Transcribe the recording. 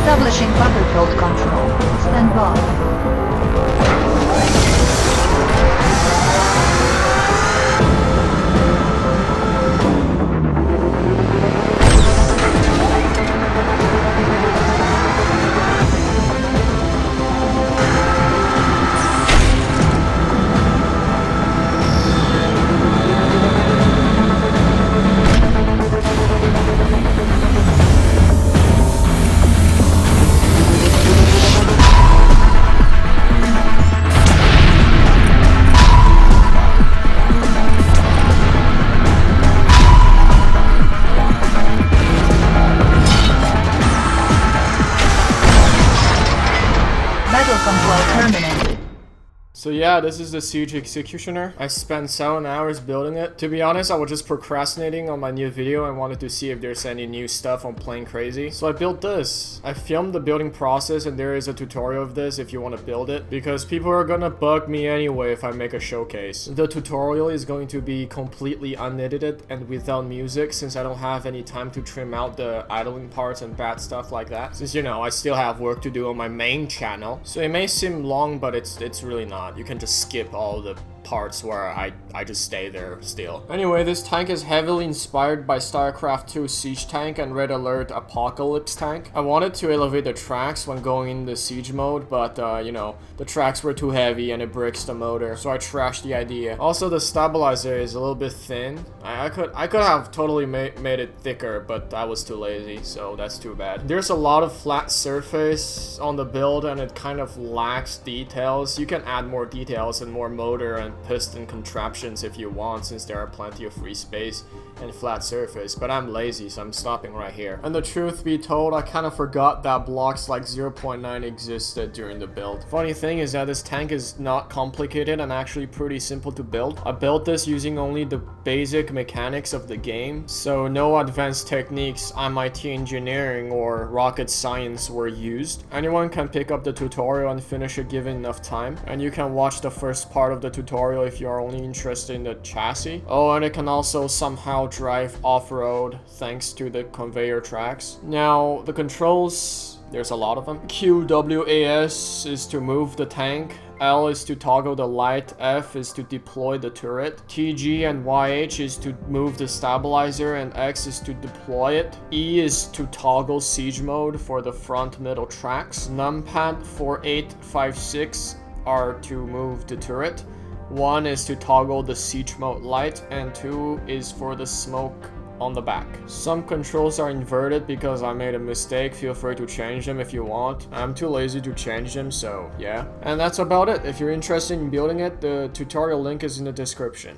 Establishing battlefield control. Stand by. Battle control terminated. So yeah, this is the Siege Executioner. I spent 7 hours building it. To be honest, I was just procrastinating on my new video and wanted to see if there's any new stuff on Plane Crazy. So I built this. I filmed the building process and there is a tutorial of this if you want to build it. Because people are gonna bug me anyway if I make a showcase. The tutorial is going to be completely unedited and without music since I don't have any time to trim out the idling parts and bad stuff like that. Since, you know, I still have work to do on my main channel. So it may seem long, but it's really not. You can just skip all the parts where I just stay there still. Anyway, this tank is heavily inspired by StarCraft 2 Siege Tank and Red Alert Apocalypse Tank. I wanted to elevate the tracks when going in the siege mode, but you know, the tracks were too heavy and it breaks the motor, so I trashed the idea. Also, the stabilizer is a little bit thin. I could have totally made it thicker, but I was too lazy, so that's too bad. There's a lot of flat surface on the build and it kind of lacks details. You can add more details and more motor and piston contraptions if you want, since there are plenty of free space and flat surface, but I'm lazy, so I'm stopping right here. And the truth be told, I kind of forgot that blocks like 0.9 existed during the build. Funny thing is that this tank is not complicated and actually pretty simple to build. I built this using only the basic mechanics of the game, so no advanced techniques, MIT engineering or rocket science were used. Anyone can pick up the tutorial and finish it given enough time, and you can watch the first part of the tutorial if you are only interested in the chassis. Oh, and it can also somehow drive off-road thanks to the conveyor tracks. Now, the controls, there's a lot of them. QWAS is to move the tank. L is to toggle the light, F is to deploy the turret, TG and YH is to move the stabilizer, and X is to deploy it. E is to toggle siege mode for the front middle tracks. Numpad 4, 8, 5, 6 are to move the turret. 1 is to toggle the siege mode light, and 2 is for the smoke on the back. Some controls are inverted because I made a mistake. Feel free to change them if you want. I'm too lazy to change them, so yeah. And that's about it. If you're interested in building it, the tutorial link is in the description.